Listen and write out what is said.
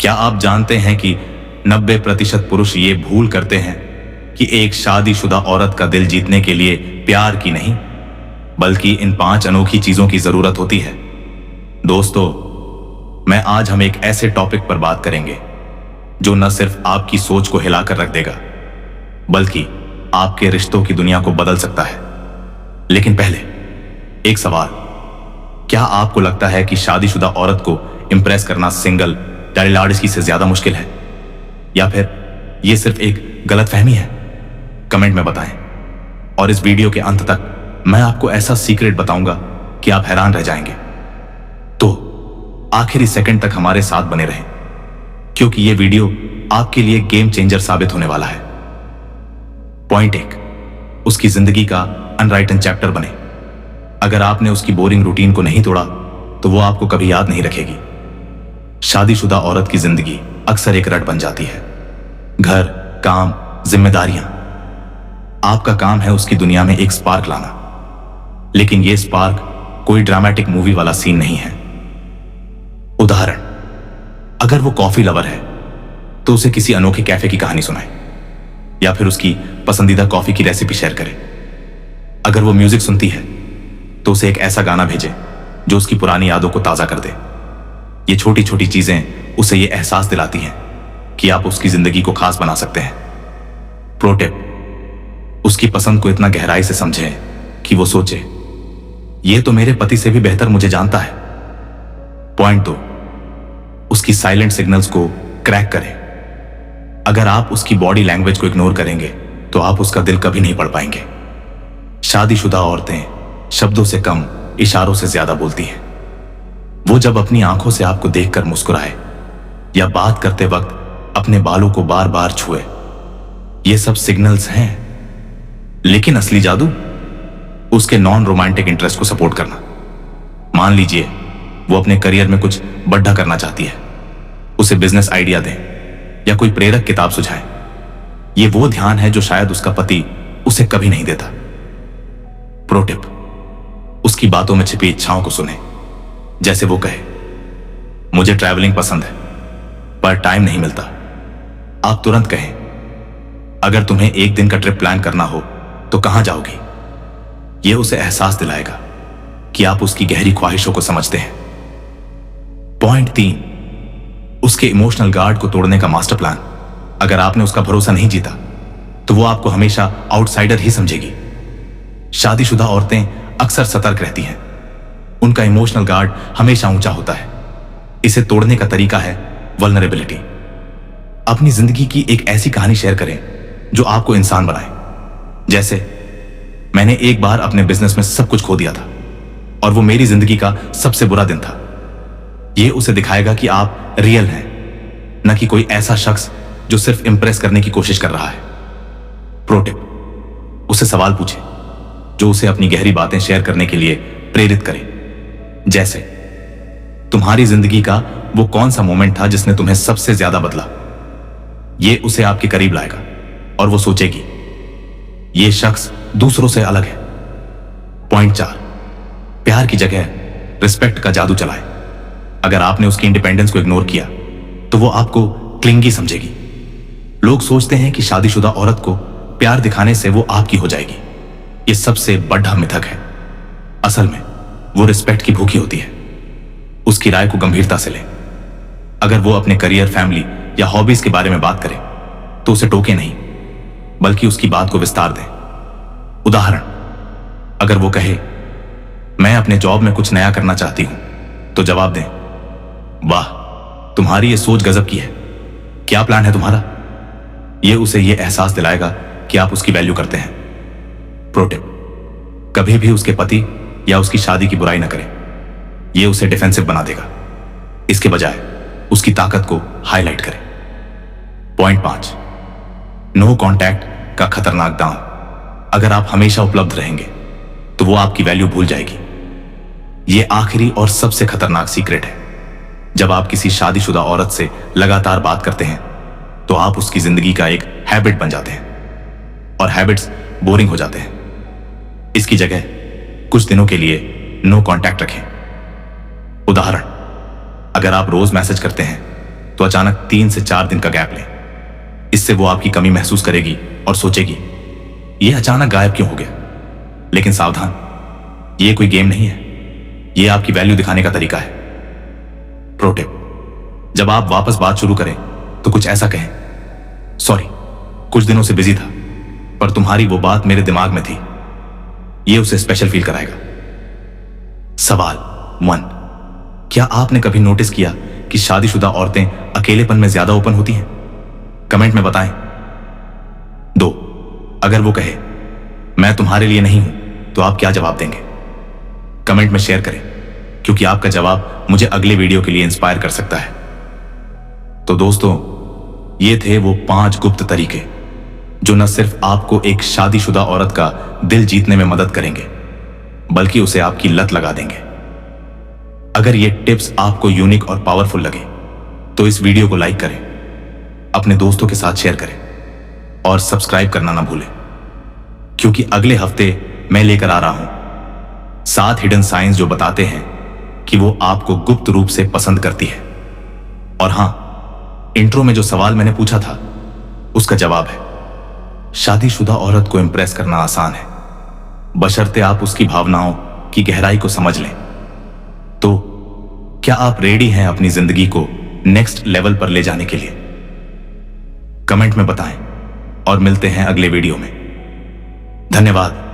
क्या आप जानते हैं कि 90% पुरुष ये भूल करते हैं कि एक शादीशुदा औरत का दिल जीतने के लिए प्यार की नहीं, बल्कि इन 5 अनोखी चीजों की जरूरत होती है। दोस्तों, आज हम एक ऐसे टॉपिक पर बात करेंगे जो न सिर्फ आपकी सोच को हिलाकर रख देगा, बल्कि आपके रिश्तों की दुनिया को बदल सकता है। लेकिन पहले एक सवाल, क्या आपको लगता है कि शादीशुदा औरत को इंप्रेस करना सिंगल या लड़की से ज्यादा मुश्किल है, या फिर यह सिर्फ एक गलतफहमी है? कमेंट में बताएं। और इस वीडियो के अंत तक मैं आपको ऐसा सीक्रेट बताऊंगा कि आप हैरान रह जाएंगे। तो आखिरी सेकंड तक हमारे साथ बने रहें, क्योंकि यह वीडियो आपके लिए गेम चेंजर साबित होने वाला है। पॉइंट 1, उसकी जिंदगी का अनराइटन चैप्टर बने। अगर आपने उसकी बोरिंग रूटीन को नहीं तोड़ा तो वो आपको कभी याद नहीं रखेगी। शादीशुदा औरत की जिंदगी अक्सर एक रट बन जाती है। घर, काम, जिम्मेदारियां। आपका काम है उसकी दुनिया में एक स्पार्क लाना, लेकिन यह स्पार्क कोई ड्रामेटिक मूवी वाला सीन नहीं है। उदाहरण, अगर वो कॉफी लवर है तो उसे किसी अनोखे कैफे की कहानी सुनाए, या फिर उसकी पसंदीदा कॉफी की रेसिपी शेयर करें। अगर वो म्यूजिक सुनती है तो उसे एक ऐसा गाना भेजे जो उसकी पुरानी यादों को ताजा कर दे। ये छोटी छोटी चीजें उसे ये एहसास दिलाती हैं कि आप उसकी जिंदगी को खास बना सकते हैं। प्रो टिप, उसकी पसंद को इतना गहराई से समझें कि वो सोचे, ये तो मेरे पति से भी बेहतर मुझे जानता है। पॉइंट 2, उसकी साइलेंट सिग्नल्स को क्रैक करें। अगर आप उसकी बॉडी लैंग्वेज को इग्नोर करेंगे तो आप उसका दिल कभी नहीं पढ़ पाएंगे। शादीशुदा औरतें शब्दों से कम, इशारों से ज्यादा बोलती हैं। वो जब अपनी आंखों से आपको देखकर मुस्कुराए या बात करते वक्त अपने बालों को बार बार छुए, ये सब सिग्नल्स हैं। लेकिन असली जादू उसके नॉन रोमांटिक इंटरेस्ट को सपोर्ट करना। मान लीजिए वो अपने करियर में कुछ बड़ा करना चाहती है, उसे बिजनेस आइडिया दें या कोई प्रेरक किताब सुझाएं। ये वो ध्यान है जो शायद उसका पति उसे कभी नहीं देता। प्रो टिप, उसकी बातों में छिपी इच्छाओं को सुने। जैसे वो कहे, मुझे ट्रैवलिंग पसंद है पर टाइम नहीं मिलता। आप तुरंत कहें, अगर तुम्हें एक दिन का ट्रिप प्लान करना हो तो कहां जाओगी? यह उसे एहसास दिलाएगा कि आप उसकी गहरी ख्वाहिशों को समझते हैं। पॉइंट 3, उसके इमोशनल गार्ड को तोड़ने का मास्टर प्लान। अगर आपने उसका भरोसा नहीं जीता तो वो आपको हमेशा आउटसाइडर ही समझेगी। शादीशुदा औरतें अक्सर सतर्क रहती हैं। उनका इमोशनल गार्ड हमेशा ऊंचा होता है। इसे तोड़ने का तरीका है वल्नरेबिलिटी। अपनी जिंदगी की एक ऐसी कहानी शेयर करें जो आपको इंसान बनाए। जैसे, मैंने एक बार अपने बिजनेस में सब कुछ खो दिया था और वो मेरी जिंदगी का सबसे बुरा दिन था। यह उसे दिखाएगा कि आप रियल हैं, न कि कोई ऐसा शख्स जो सिर्फ इंप्रेस करने की कोशिश कर रहा है। प्रो टिप, उसे सवाल पूछे जो उसे अपनी गहरी बातें शेयर करने के लिए प्रेरित करे। जैसे, तुम्हारी जिंदगी का वो कौन सा मोमेंट था जिसने तुम्हें सबसे ज्यादा बदला? ये उसे आपके करीब लाएगा और वो सोचेगी, ये शख्स दूसरों से अलग है। पॉइंट 4, प्यार की जगह रिस्पेक्ट का जादू चलाए। अगर आपने उसकी इंडिपेंडेंस को इग्नोर किया तो वो आपको क्लिंगी समझेगी। लोग सोचते हैं कि शादीशुदा औरत को प्यार दिखाने से वो आपकी हो जाएगी। ये सबसे बड़ा मिथक है। असल में वो रिस्पेक्ट की भूखी होती है। उसकी राय को गंभीरता से लें। अगर वो अपने करियर, फैमिली या हॉबीज के बारे में बात करे तो उसे टोके नहीं, बल्कि उसकी बात को विस्तार दें। उदाहरण, अगर वो कहे, मैं अपने जॉब में कुछ नया करना चाहती हूं, तो जवाब दें, वाह, तुम्हारी ये सोच गजब की है। क्या प्लान है तुम्हारा? यह उसे यह एहसास दिलाएगा कि आप उसकी वैल्यू करते हैं। प्रो टिप, कभी भी उसके पति या उसकी शादी की बुराई न करें। यह उसे डिफेंसिव बना देगा। इसके बजाय उसकी ताकत को हाईलाइट करें। पॉइंट 5, नो कॉन्टैक्ट का खतरनाक दांव। अगर आप हमेशा उपलब्ध रहेंगे तो वो आपकी वैल्यू भूल जाएगी। यह आखिरी और सबसे खतरनाक सीक्रेट है। जब आप किसी शादीशुदा औरत से लगातार बात करते हैं तो आप उसकी जिंदगी का एक हैबिट बन जाते हैं, और हैबिट्स बोरिंग हो जाते हैं। इसकी जगह कुछ दिनों के लिए नो कॉन्टैक्ट रखें। उदाहरण, अगर आप रोज मैसेज करते हैं तो अचानक 3 से 4 दिन का गैप लें। इससे वो आपकी कमी महसूस करेगी और सोचेगी ये अचानक गायब क्यों हो गया। लेकिन सावधान, ये कोई गेम नहीं है, ये आपकी वैल्यू दिखाने का तरीका है। प्रो टिप, जब आप वापस बात शुरू करें तो कुछ ऐसा कहें, सॉरी कुछ दिनों से बिजी था, पर तुम्हारी वो बात मेरे दिमाग में थी। ये उसे स्पेशल फील कराएगा। सवाल 1, क्या आपने कभी नोटिस किया कि शादीशुदा औरतें अकेलेपन में ज्यादा ओपन होती हैं? कमेंट में बताएं। 2, अगर वो कहे मैं तुम्हारे लिए नहीं हूं तो आप क्या जवाब देंगे? कमेंट में शेयर करें, क्योंकि आपका जवाब मुझे अगले वीडियो के लिए इंस्पायर कर सकता है। तो दोस्तों, ये थे वो 5 गुप्त तरीके जो न सिर्फ आपको एक शादीशुदा औरत का दिल जीतने में मदद करेंगे, बल्कि उसे आपकी लत लगा देंगे। अगर ये टिप्स आपको यूनिक और पावरफुल लगे तो इस वीडियो को लाइक करें, अपने दोस्तों के साथ शेयर करें और सब्सक्राइब करना ना भूलें, क्योंकि अगले हफ्ते मैं लेकर आ रहा हूं 7 हिडन साइंस जो बताते हैं कि वो आपको गुप्त रूप से पसंद करती है। और हां, इंट्रो में जो सवाल मैंने पूछा था उसका जवाब है, शादीशुदा औरत को इंप्रेस करना आसान है, बशर्ते आप उसकी भावनाओं की गहराई को समझ लें। तो क्या आप रेडी हैं अपनी जिंदगी को नेक्स्ट लेवल पर ले जाने के लिए? कमेंट में बताएं और मिलते हैं अगले वीडियो में। धन्यवाद।